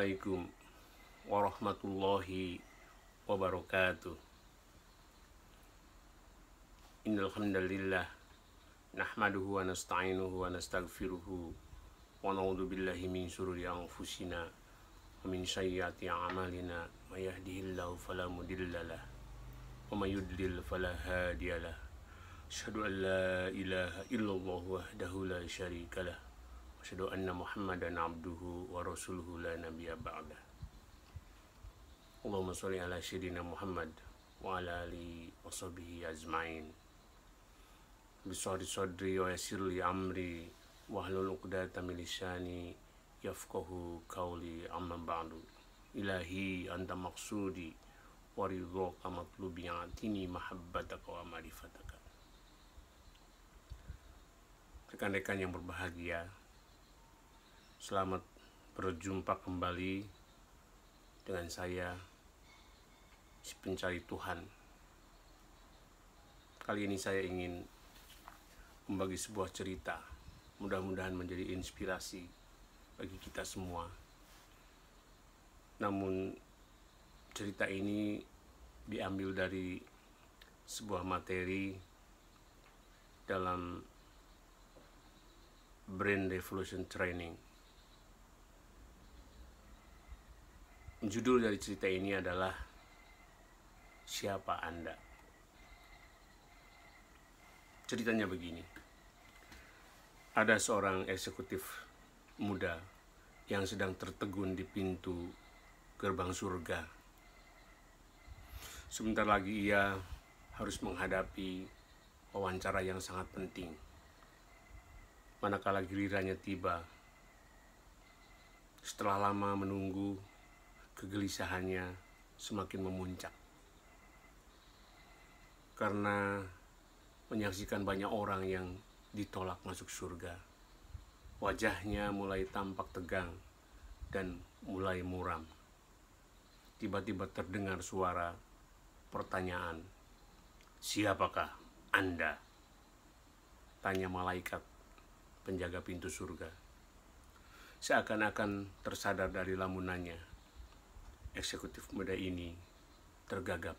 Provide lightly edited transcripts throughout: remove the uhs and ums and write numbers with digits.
Assalamualaikum warahmatullahi wabarakatuh. Innal hamdalillah nahmaduhu wa nasta'inuhu wa nastaghfiruhu wa na'udzu billahi min shururi anfusina wa min sayyiati a'malina may yahdihillahu fala mudhillalah wa may yudlil fala hadiyalah. Asyhadu an la ilaha illallah wahdahu la syarikalah wa asyhadu anna Muhammadan abduhu wa rasuluhu la nabiyya ba'dah. Allahumma sholli ala sayyidina Muhammad wa ala alihi wa sahbihi ajmain. Bisawri sadri wa yassirli amri wahlul 'uqdatam min lisani yafqahu qawli, amma ba'du. Ilahi anta maqsudi wa ridhaka matlubi, atini mahabbataka wa ma'rifataka. Rekan-rekan yang berbahagia, selamat berjumpa kembali dengan saya, si pencari Tuhan. Kali ini saya ingin membagi sebuah cerita, mudah-mudahan menjadi inspirasi bagi kita semua. Namun cerita ini diambil dari sebuah materi dalam Brain Revolution Training. Judul dari cerita ini adalah Siapa Anda? Ceritanya begini. Ada seorang eksekutif muda yang sedang tertegun di pintu gerbang surga. Sebentar lagi ia harus menghadapi wawancara yang sangat penting. Manakala gilirannya tiba, setelah lama menunggu, kegelisahannya semakin memuncak. Karena menyaksikan banyak orang yang ditolak masuk surga. Wajahnya mulai tampak tegang dan mulai muram. Tiba-tiba terdengar suara pertanyaan, "Siapakah Anda?" Tanya malaikat penjaga pintu surga. Seakan-akan tersadar dari lamunannya, eksekutif muda ini tergagap.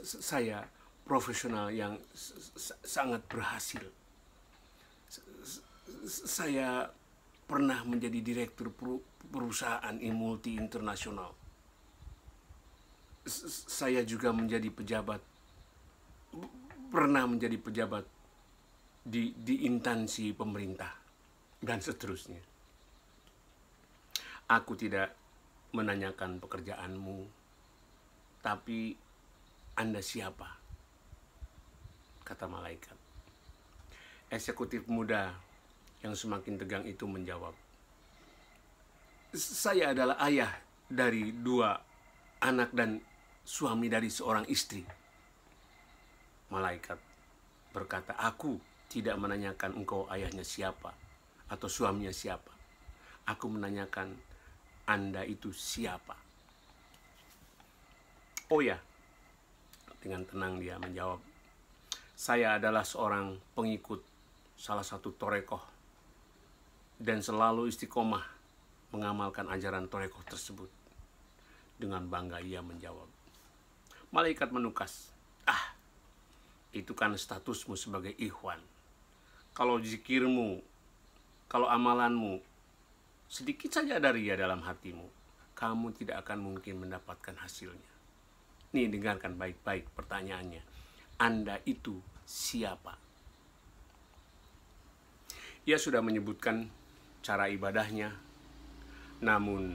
Saya profesional yang sangat berhasil. Saya pernah menjadi direktur perusahaan multi internasional. Saya juga pernah menjadi pejabat di instansi pemerintah, dan seterusnya. Aku tidak menanyakan pekerjaanmu, tapi Anda siapa? Kata malaikat. Eksekutif muda yang semakin tegang itu menjawab, "Saya adalah ayah dari 2 anak dan suami dari seorang istri." Malaikat berkata, "Aku tidak menanyakan engkau ayahnya siapa atau suaminya siapa. Aku menanyakan Anda itu siapa." "Oh ya," dengan tenang dia menjawab, "Saya adalah seorang pengikut salah satu torekoh dan selalu istiqomah mengamalkan ajaran torekoh tersebut." Dengan bangga ia menjawab. Malaikat menukas, "Itu kan statusmu sebagai ikhwan. Kalau zikirmu, kalau amalanmu sedikit saja dari ia dalam hatimu, kamu tidak akan mungkin mendapatkan hasilnya." Nih, dengarkan baik-baik pertanyaannya. Anda itu siapa? Ia sudah menyebutkan cara ibadahnya, namun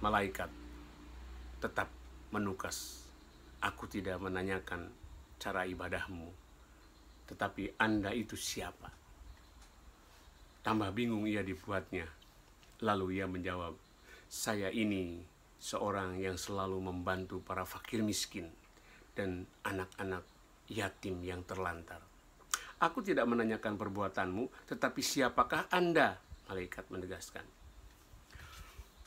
malaikat tetap menukas, "Aku tidak menanyakan cara ibadahmu, tetapi Anda itu siapa?" Tambah bingung ia dibuatnya. Lalu ia menjawab, "Saya ini seorang yang selalu membantu para fakir miskin dan anak-anak yatim yang terlantar." "Aku tidak menanyakan perbuatanmu, tetapi siapakah Anda?" Malaikat menegaskan.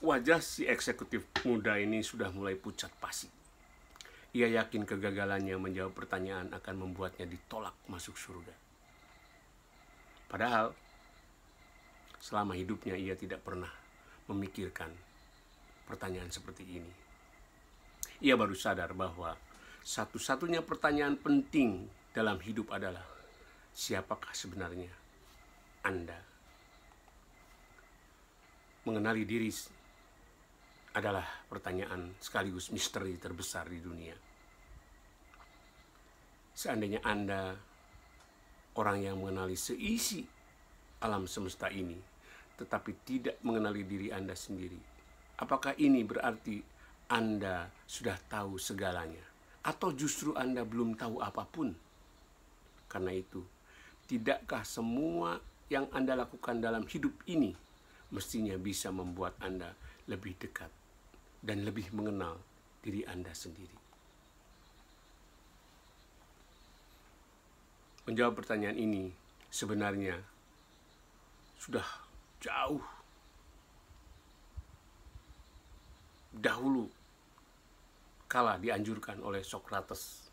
Wajah si eksekutif muda ini sudah mulai pucat pasi. Ia yakin kegagalannya menjawab pertanyaan akan membuatnya ditolak masuk surga. Padahal selama hidupnya ia tidak pernah memikirkan pertanyaan seperti ini. Ia baru sadar bahwa satu-satunya pertanyaan penting dalam hidup adalah, siapakah sebenarnya Anda? Mengenali diri adalah pertanyaan sekaligus misteri terbesar di dunia. Seandainya Anda orang yang mengenali seisi alam semesta ini, tetapi tidak mengenali diri Anda sendiri, apakah ini berarti Anda sudah tahu segalanya? Atau justru Anda belum tahu apapun? Karena itu, tidakkah semua yang Anda lakukan dalam hidup ini mestinya bisa membuat Anda lebih dekat dan lebih mengenal diri Anda sendiri? Menjawab pertanyaan ini sebenarnya sudah jauh dahulu kala dianjurkan oleh Socrates.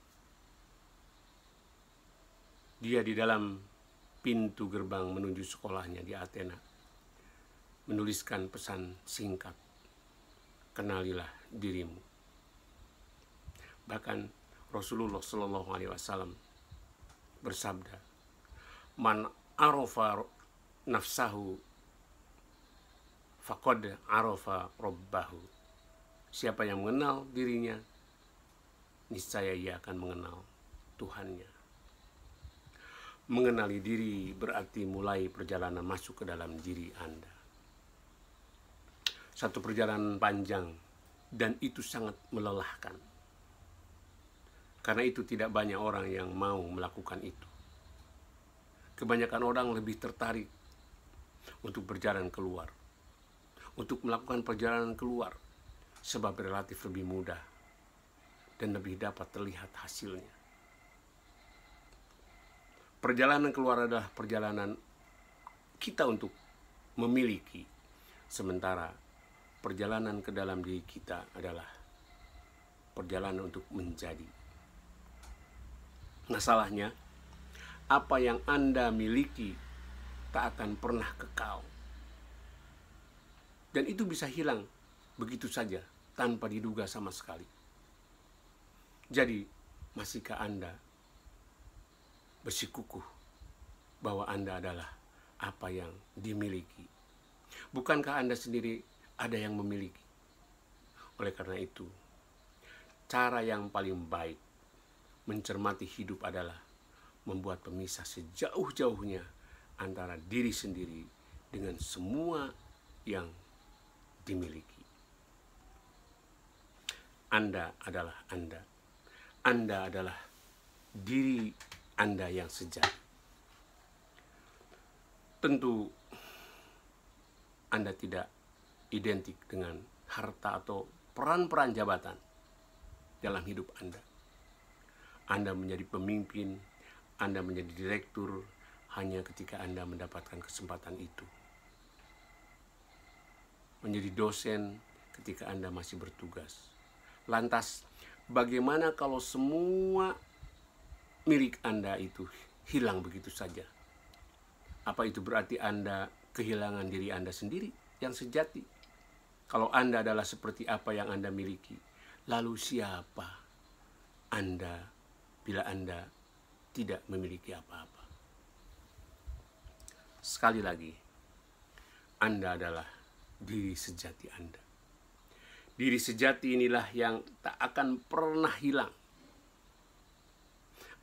Dia di dalam pintu gerbang menuju sekolahnya di Athena menuliskan pesan singkat, kenalilah dirimu. Bahkan Rasulullah Shallallahu Alaihi Wasallam bersabda, man arafa nafsahu faqad arafa rabbahu. Siapa yang mengenal dirinya, niscaya ia akan mengenal Tuhannya. Mengenali diri berarti mulai perjalanan masuk ke dalam diri Anda. Satu perjalanan panjang, dan itu sangat melelahkan. Karena itu tidak banyak orang yang mau melakukan itu. Kebanyakan orang lebih tertarik untuk berjalan keluar, untuk melakukan perjalanan keluar, sebab relatif lebih mudah dan lebih dapat terlihat hasilnya. Perjalanan keluar adalah perjalanan kita untuk memiliki, sementara perjalanan ke dalam diri kita adalah perjalanan untuk menjadi. Masalahnya, apa yang Anda miliki tak akan pernah kekal. Dan itu bisa hilang begitu saja, tanpa diduga sama sekali. Jadi, masihkah Anda bersikukuh bahwa Anda adalah apa yang dimiliki? Bukankah Anda sendiri ada yang memiliki? Oleh karena itu, cara yang paling baik mencermati hidup adalah membuat pemisah sejauh-jauhnya antara diri sendiri dengan semua yang dimiliki. Anda adalah Anda. Anda adalah diri Anda yang sejati. Tentu Anda tidak identik dengan harta atau peran-peran jabatan dalam hidup Anda. Anda menjadi pemimpin, Anda menjadi direktur hanya ketika Anda mendapatkan kesempatan itu. Menjadi dosen ketika Anda masih bertugas. Lantas, bagaimana kalau semua milik Anda itu hilang begitu saja? Apa itu berarti Anda kehilangan diri Anda sendiri yang sejati? Kalau Anda adalah seperti apa yang Anda miliki, lalu siapa Anda bila Anda tidak memiliki apa-apa? Sekali lagi, Anda adalah diri sejati Anda. Diri sejati inilah yang tak akan pernah hilang.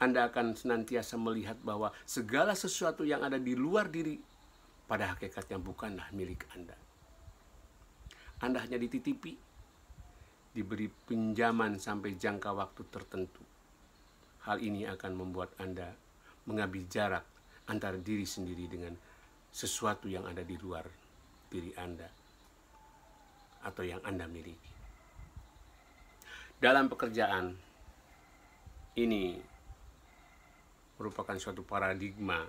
Anda akan senantiasa melihat bahwa segala sesuatu yang ada di luar diri pada hakikatnya bukanlah milik Anda. Anda hanya dititipi, diberi pinjaman sampai jangka waktu tertentu. Hal ini akan membuat Anda mengambil jarak antara diri sendiri dengan sesuatu yang ada di luar diri Anda atau yang Anda miliki. Dalam pekerjaan ini merupakan suatu paradigma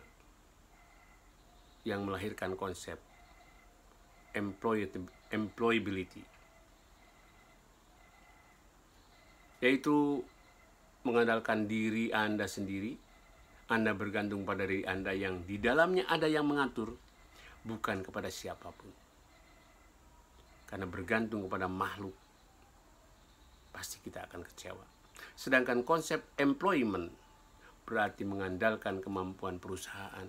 yang melahirkan konsep employability, yaitu mengandalkan diri Anda sendiri. Anda bergantung pada diri Anda yang di dalamnya ada yang mengatur bukan kepada siapapun. Karena bergantung kepada makhluk, pasti kita akan kecewa. Sedangkan konsep employment berarti mengandalkan kemampuan perusahaan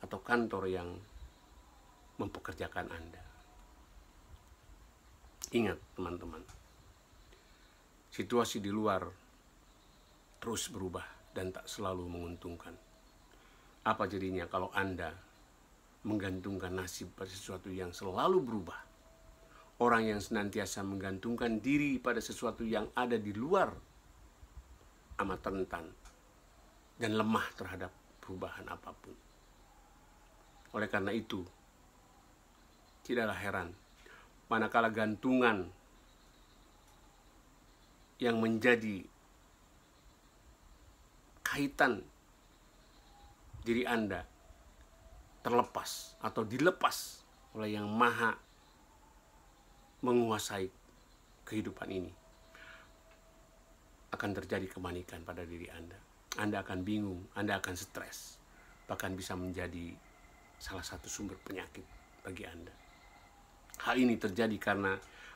atau kantor yang mempekerjakan Anda. Ingat teman-teman, situasi di luar terus berubah dan tak selalu menguntungkan. Apa jadinya kalau Anda menggantungkan nasib pada sesuatu yang selalu berubah? Orang yang senantiasa menggantungkan diri pada sesuatu yang ada di luar amat rentan dan lemah terhadap perubahan apapun. Oleh karena itu, tidaklah heran manakala gantungan yang menjadi kaitan diri Anda terlepas atau dilepas oleh Yang Maha menguasai kehidupan ini. Akan terjadi kepanikan pada diri Anda. Anda akan bingung, Anda akan stres, bahkan bisa menjadi salah satu sumber penyakit bagi Anda. Hal ini terjadi karena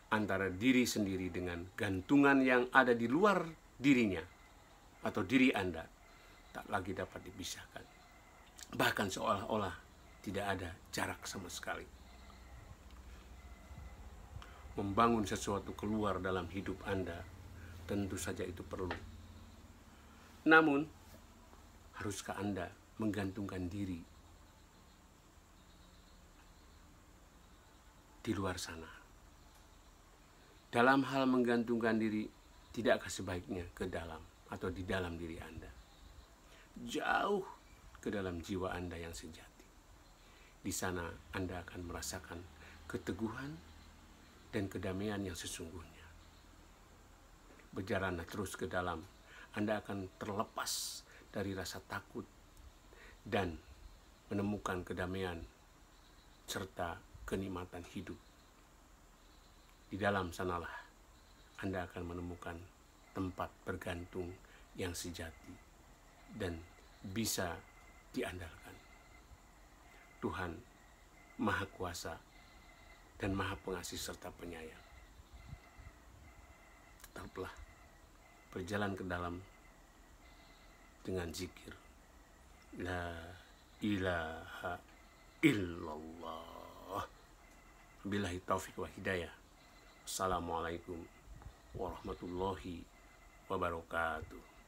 antara diri sendiri dengan gantungan yang ada di luar dirinya atau diri Anda tak lagi dapat dipisahkan. Bahkan seolah-olah tidak ada jarak sama sekali. Membangun sesuatu keluar dalam hidup Anda tentu saja itu perlu. Namun, haruskah Anda menggantungkan diri di luar sana? Dalam hal menggantungkan diri, tidakkah sebaiknya ke dalam atau di dalam diri Anda? Jauh ke dalam jiwa Anda yang sejati. Di sana Anda akan merasakan keteguhan dan kedamaian yang sesungguhnya. Berjalanlah terus ke dalam, Anda akan terlepas dari rasa takut dan menemukan kedamaian serta kenikmatan hidup. Di dalam sanalah Anda akan menemukan tempat bergantung yang sejati dan bisa diandalkan. Tuhan Maha Kuasa dan Maha Pengasih serta Penyayang. Tetaplah berjalan ke dalam dengan zikir La ilaha illallah. Billahi taufiq wa hidayah. Assalamualaikum warahmatullahi wabarakatuh.